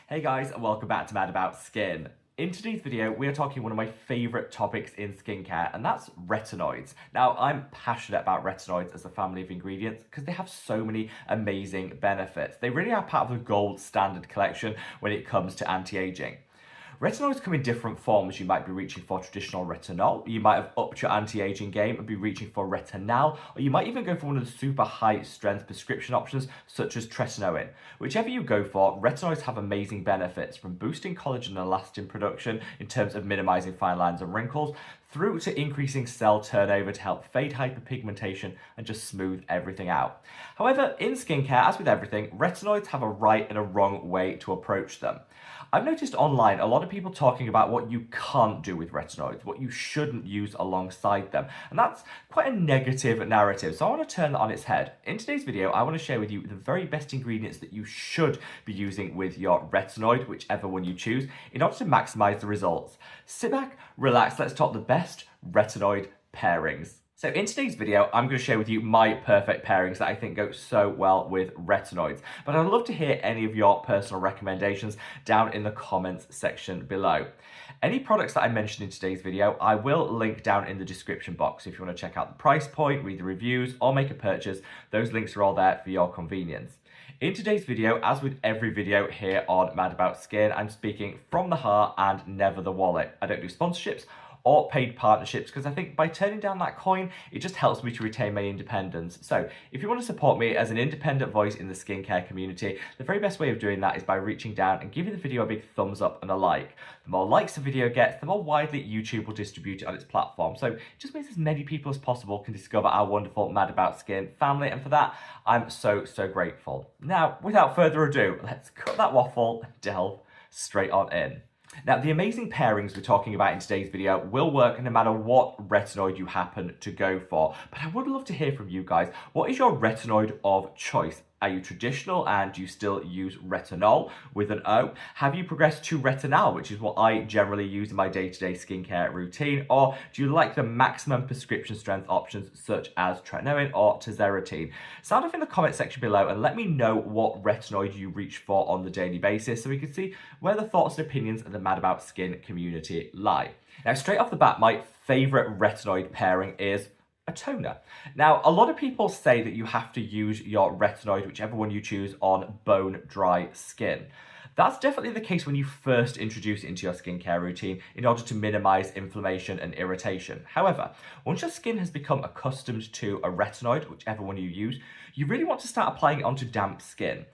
Hey guys, and welcome back to Mad About Skin. In today's video, we are talking one of my favourite topics in skincare, and that's retinoids. Now, I'm passionate about retinoids as a family of ingredients because they have so many amazing benefits. They really are part of the gold standard collection when it comes to anti-aging. Retinoids come in different forms. You might be reaching for traditional retinol, you might have upped your anti-aging game and be reaching for retinal, or you might even go for one of the super high strength prescription options such as tretinoin. Whichever you go for, retinoids have amazing benefits from boosting collagen and elastin production in terms of minimizing fine lines and wrinkles, through to increasing cell turnover to help fade hyperpigmentation and just smooth everything out. However, in skincare, as with everything, retinoids have a right and a wrong way to approach them. I've noticed online a lot of people talking about what you can't do with retinoids, what you shouldn't use alongside them, and that's quite a negative narrative, so I want to turn that on its head. In today's video, I want to share with you the very best ingredients that you should be using with your retinoid, whichever one you choose, in order to maximize the results. Sit back, relax, let's talk the best retinoid pairings. So in today's video, I'm going to share with you my perfect pairings that I think go so well with retinoids. But I'd love to hear any of your personal recommendations down in the comments section below. Any products that I mentioned in today's video, I will link down in the description box. If you want to check out the price point, read the reviews, or make a purchase, those links are all there for your convenience. In today's video, as with every video here on Mad About Skin, I'm speaking from the heart and never the wallet. I don't do sponsorships or paid partnerships because I think by turning down that coin, it just helps me to retain my independence. So if you want to support me as an independent voice in the skincare community, the very best way of doing that is by reaching down and giving the video a big thumbs up and a like. The more likes the video gets, the more widely YouTube will distribute it on its platform. So it just means as many people as possible can discover our wonderful Mad About Skin family, and for that, I'm so grateful. Now, without further ado, let's cut that waffle and delve straight on in. Now, the amazing pairings we're talking about in today's video will work no matter what retinoid you happen to go for. But I would love to hear from you guys. What is your retinoid of choice? Are you traditional and do you still use retinol with an O? Have you progressed to retinal, which is what I generally use in my day-to-day skincare routine? Or do you like the maximum prescription strength options such as tretinoin or tazarotene? Sound off in the comment section below and let me know what retinoid you reach for on the daily basis so we can see where the thoughts and opinions of the Mad About Skin community lie. Now, straight off the bat, my favorite retinoid pairing is a toner. Now, a lot of people say that you have to use your retinoid, whichever one you choose, on bone dry skin. That's definitely the case when you first introduce it into your skincare routine in order to minimize inflammation and irritation. However, once your skin has become accustomed to a retinoid, whichever one you use, you really want to start applying it onto damp skin.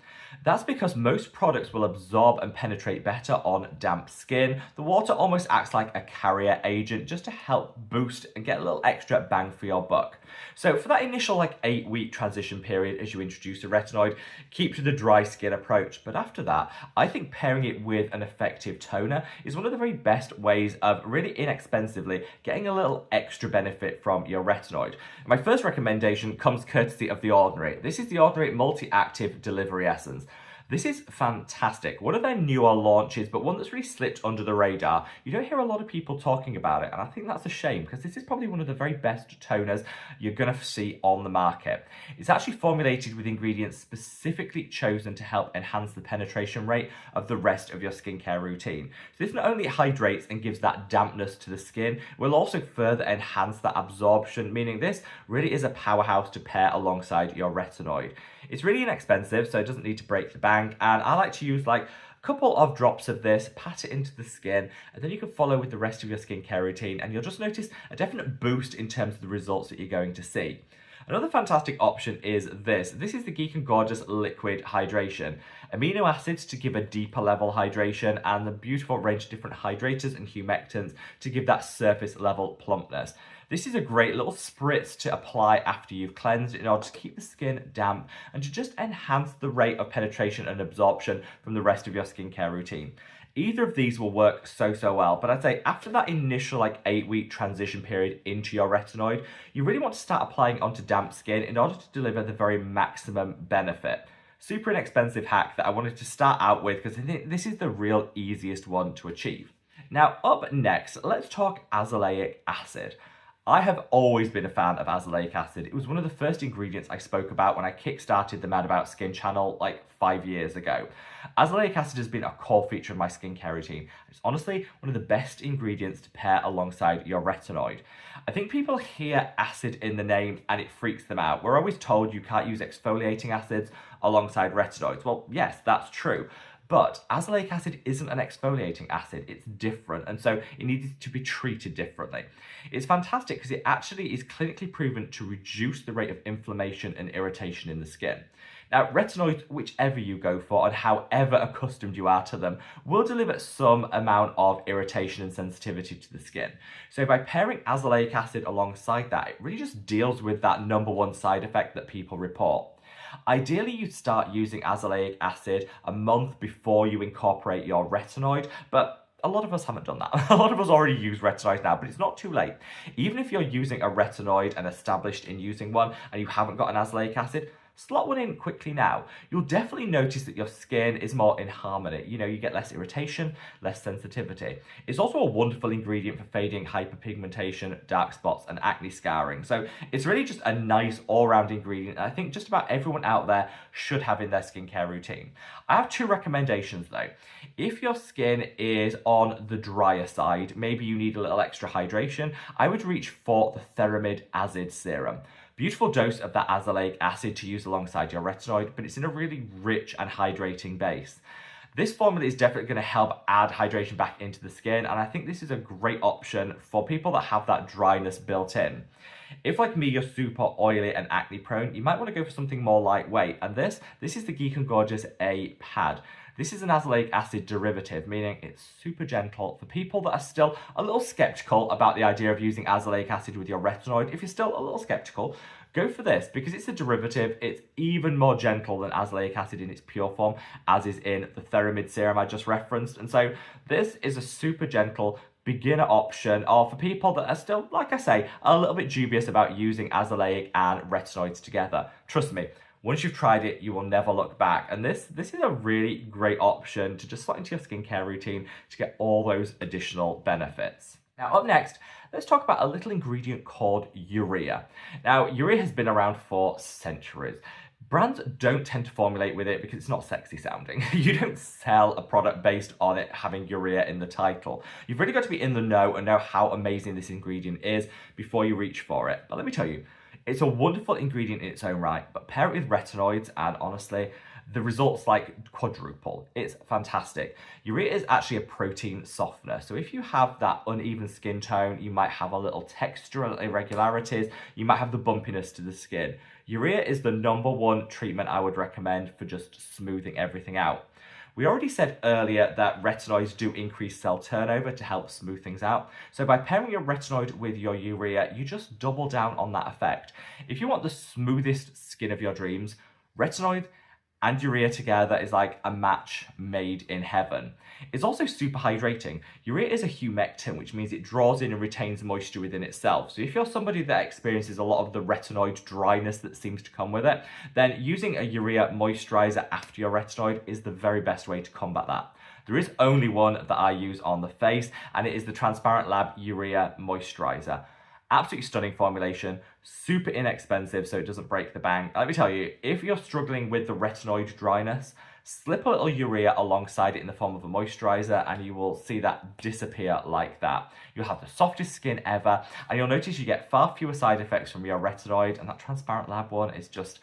That's because most products will absorb and penetrate better on damp skin. The water almost acts like a carrier agent just to help boost and get a little extra bang for your buck. So for that initial 8-week transition period as you introduce a retinoid, keep to the dry skin approach. But after that, I think pairing it with an effective toner is one of the very best ways of really inexpensively getting a little extra benefit from your retinoid. My first recommendation comes courtesy of The Ordinary. This is The Ordinary Multi-Active Delivery Essence. This is fantastic. One of their newer launches, but one that's really slipped under the radar. You don't hear a lot of people talking about it, and I think that's a shame because this is probably one of the very best toners you're going to see on the market. It's actually formulated with ingredients specifically chosen to help enhance the penetration rate of the rest of your skincare routine. So this not only hydrates and gives that dampness to the skin, will also further enhance that absorption, meaning this really is a powerhouse to pair alongside your retinoid. It's really inexpensive, so it doesn't need to break the bank, and I like to use a couple of drops of this, pat it into the skin, and then you can follow with the rest of your skincare routine, and you'll just notice a definite boost in terms of the results that you're going to see. Another fantastic option is this. This is the Geek and Gorgeous Liquid Hydration. Amino acids to give a deeper level hydration, and the beautiful range of different hydrators and humectants to give that surface level plumpness. This is a great little spritz to apply after you've cleansed in order to keep the skin damp and to just enhance the rate of penetration and absorption from the rest of your skincare routine. Either of these will work so well, but I'd say after that initial 8-week transition period into your retinoid, you really want to start applying it onto damp skin in order to deliver the very maximum benefit. Super inexpensive hack that I wanted to start out with because I think this is the real easiest one to achieve. Now, up next, let's talk azelaic acid. I have always been a fan of azelaic acid. It was one of the first ingredients I spoke about when I kickstarted the Mad About Skin channel like 5 years ago. Azelaic acid has been a core feature of my skincare routine. It's honestly one of the best ingredients to pair alongside your retinoid. I think people hear acid in the name and it freaks them out. We're always told you can't use exfoliating acids alongside retinoids. Well, yes, that's true. But azelaic acid isn't an exfoliating acid, it's different, and so it needs to be treated differently. It's fantastic because it actually is clinically proven to reduce the rate of inflammation and irritation in the skin. Now, retinoids, whichever you go for and however accustomed you are to them, will deliver some amount of irritation and sensitivity to the skin. So by pairing azelaic acid alongside that, it really just deals with that #1 side effect that people report. Ideally, you start using azelaic acid a month before you incorporate your retinoid, but a lot of us haven't done that. A lot of us already use retinoids now, but it's not too late. Even if you're using a retinoid and established in using one and you haven't got an azelaic acid, slot one in quickly now. You'll definitely notice that your skin is more in harmony. You know, you get less irritation, less sensitivity. It's also a wonderful ingredient for fading hyperpigmentation, dark spots, and acne scarring. So it's really just a nice all-round ingredient, and I think just about everyone out there should have in their skincare routine. I have 2 recommendations though. If your skin is on the drier side, maybe you need a little extra hydration, I would reach for the Ceramide Acid Serum. Beautiful dose of that azelaic acid to use alongside your retinoid, but it's in a really rich and hydrating base. This formula is definitely going to help add hydration back into the skin, and I think this is a great option for people that have that dryness built in. If, like me, you're super oily and acne prone, you might want to go for something more lightweight, and this is the Geek & Gorgeous A Pad. This is an azelaic acid derivative, meaning it's super gentle for people that are still a little skeptical about the idea of using azelaic acid with your retinoid. If you're still a little skeptical, go for this because it's a derivative. It's even more gentle than azelaic acid in its pure form, as is in the Ceramide serum I just referenced. And so this is a super gentle beginner option, or for people that are still, like I say, a little bit dubious about using azelaic and retinoids together. Trust me, once you've tried it, you will never look back. And this is a really great option to just slot into your skincare routine to get all those additional benefits. Now, up next, let's talk about a little ingredient called urea. Now, urea has been around for centuries. Brands don't tend to formulate with it because it's not sexy sounding. You don't sell a product based on it having urea in the title. You've really got to be in the know and know how amazing this ingredient is before you reach for it. But let me tell you, it's a wonderful ingredient in its own right, but pair it with retinoids and honestly, the results like quadruple. It's fantastic. Urea is actually a protein softener. So if you have that uneven skin tone, you might have a little textural irregularities, you might have the bumpiness to the skin. Urea is the #1 treatment I would recommend for just smoothing everything out. We already said earlier that retinoids do increase cell turnover to help smooth things out. So by pairing your retinoid with your urea, you just double down on that effect. If you want the smoothest skin of your dreams, retinoid and urea together is like a match made in heaven. It's also super hydrating. Urea is a humectant, which means it draws in and retains moisture within itself. So if you're somebody that experiences a lot of the retinoid dryness that seems to come with it, then using a urea moisturizer after your retinoid is the very best way to combat that. There is only one that I use on the face, and it is the Transparent Lab Urea Moisturizer. Absolutely stunning formulation, super inexpensive so it doesn't break the bank. Let me tell you, if you're struggling with the retinoid dryness, slip a little urea alongside it in the form of a moisturizer and you will see that disappear like that. You'll have the softest skin ever and you'll notice you get far fewer side effects from your retinoid, and that Transparent Lab one is just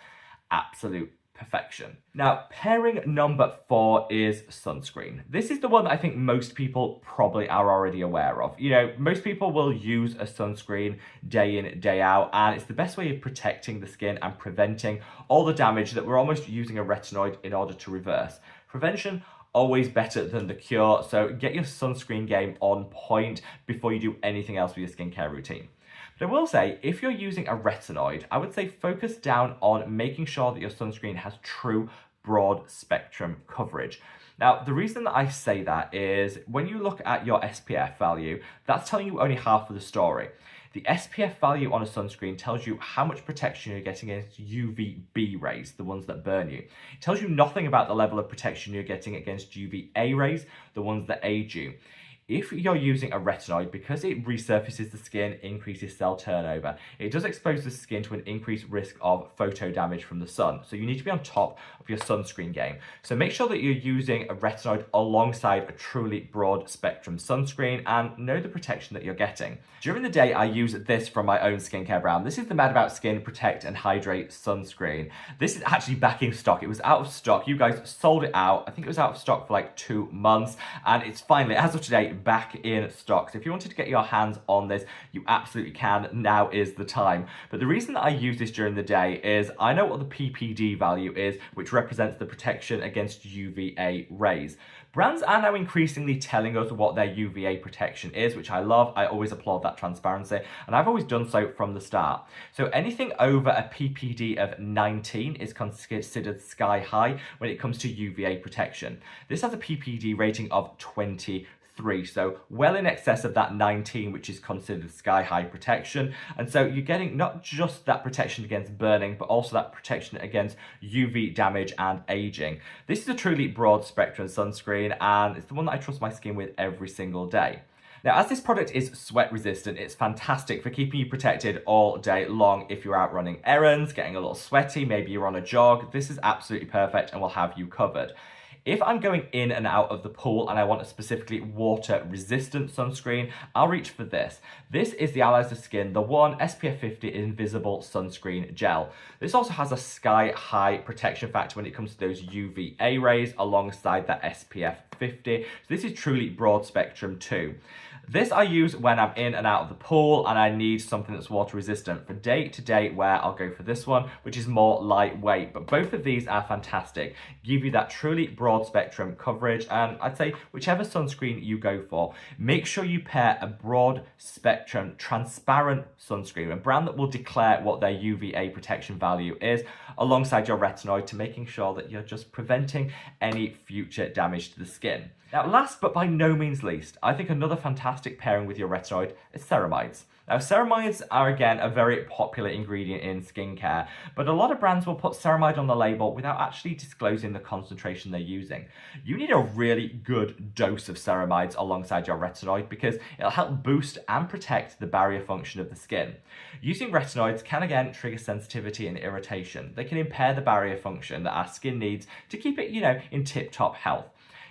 absolute perfection. Now, pairing #4 is sunscreen. This is the one that I think most people probably are already aware of. You know, most people will use a sunscreen day in, day out, and it's the best way of protecting the skin and preventing all the damage that we're almost using a retinoid in order to reverse. Prevention, always better than the cure, so get your sunscreen game on point before you do anything else with your skincare routine. But I will say, if you're using a retinoid, I would say focus down on making sure that your sunscreen has true broad spectrum coverage. Now, the reason that I say that is when you look at your SPF value, that's telling you only half of the story. The SPF value on a sunscreen tells you how much protection you're getting against UVB rays, the ones that burn you. It tells you nothing about the level of protection you're getting against UVA rays, the ones that age you. If you're using a retinoid, because it resurfaces the skin, increases cell turnover, it does expose the skin to an increased risk of photo damage from the sun. So you need to be on top of your sunscreen game. So make sure that you're using a retinoid alongside a truly broad spectrum sunscreen and know the protection that you're getting. During the day, I use this from my own skincare brand. This is the Mad About Skin Protect and Hydrate Sunscreen. This is actually back in stock. It was out of stock. You guys sold it out. I think it was out of stock for like 2 months, and it's finally, as of today, back in stock. So if you wanted to get your hands on this, you absolutely can. Now is the time. But the reason that I use this during the day is I know what the PPD value is, which represents the protection against UVA rays. Brands are now increasingly telling us what their UVA protection is, which I love. I always applaud that transparency, and I've always done so from the start. So anything over a PPD of 19 is considered sky high when it comes to UVA protection. This has a PPD rating of 23, so well in excess of that 19, which is considered sky high protection. And so you're getting not just that protection against burning, but also that protection against UV damage and aging. This is a truly broad spectrum sunscreen, and it's the one that I trust my skin with every single day. Now, as this product is sweat resistant, it's fantastic for keeping you protected all day long. If you're out running errands, getting a little sweaty, maybe you're on a jog, this is absolutely perfect and will have you covered. If I'm going in and out of the pool and I want a specifically water-resistant sunscreen, I'll reach for this. This is the Allies of Skin, the One SPF 50 Invisible Sunscreen Gel. This also has a sky-high protection factor when it comes to those UVA rays alongside that SPF 50. So this is truly broad spectrum too. This I use when I'm in and out of the pool and I need something that's water resistant. For day-to-day wear, I'll go for this one, which is more lightweight. But both of these are fantastic. Give you that truly broad spectrum coverage, and I'd say whichever sunscreen you go for, make sure you pair a broad spectrum transparent sunscreen, a brand that will declare what their UVA protection value is, alongside your retinoid, to making sure that you're just preventing any future damage to the skin. Now, last but by no means least, I think another fantastic pairing with your retinoid is ceramides. Now, ceramides are, again, a very popular ingredient in skincare, but a lot of brands will put ceramide on the label without actually disclosing the concentration they're using. You need a really good dose of ceramides alongside your retinoid because it'll help boost and protect the barrier function of the skin. Using retinoids can, again, trigger sensitivity and irritation. They can impair the barrier function that our skin needs to keep it, in tip-top health.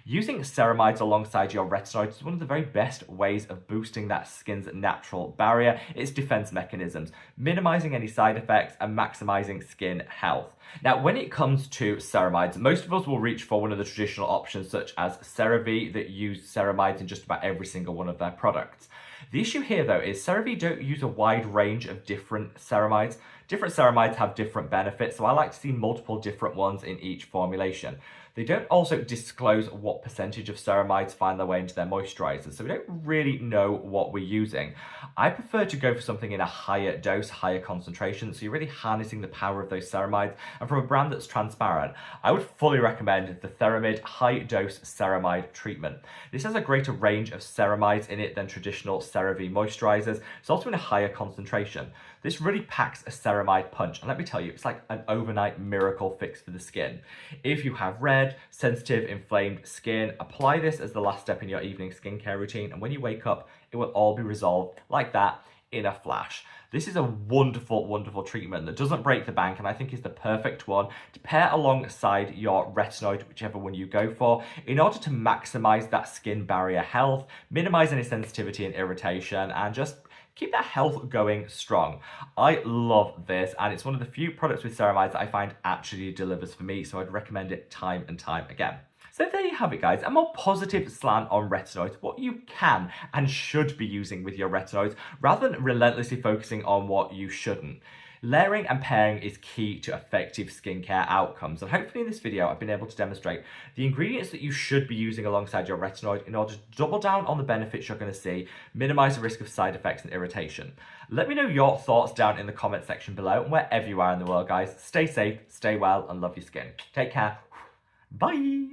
Using ceramides alongside your retinoids is one of the very best ways of boosting that skin's natural barrier, its defense mechanisms, minimizing any side effects and maximizing skin health. Now, when it comes to ceramides, most of us will reach for one of the traditional options such as CeraVe that use ceramides in just about every single one of their products. The issue here, though, is CeraVe don't use a wide range of different ceramides. Different ceramides have different benefits, so I like to see multiple different ones in each formulation. They don't also disclose what percentage of ceramides find their way into their moisturizers, so we don't really know what we're using. I prefer to go for something in a higher dose, higher concentration, so you're really harnessing the power of those ceramides, and from a brand that's transparent. I would fully recommend the Theramid High Dose Ceramide Treatment. This has a greater range of ceramides in it than traditional CeraVe moisturizers. It's also in a higher concentration. This really packs a ceramide punch, and let me tell you, it's like an overnight miracle fix for the skin. If you have red, sensitive, inflamed skin, apply this as the last step in your evening skincare routine, and when you wake up, it will all be resolved like that in a flash. This is a wonderful, wonderful treatment that doesn't break the bank, and I think is the perfect one to pair alongside your retinoid, whichever one you go for, in order to maximize that skin barrier health, minimize any sensitivity and irritation, and just keep that health going strong. I love this, and it's one of the few products with ceramides that I find actually delivers for me, so I'd recommend it time and time again. So there you have it, guys, a more positive slant on retinoids, what you can and should be using with your retinoids, rather than relentlessly focusing on what you shouldn't. Layering and pairing is key to effective skincare outcomes, and hopefully in this video I've been able to demonstrate the ingredients that you should be using alongside your retinoid in order to double down on the benefits you're going to see, minimize the risk of side effects and irritation. Let me know your thoughts down in the comment section below, and wherever you are in the world, guys, stay safe, stay well, and love your skin. Take care. Bye!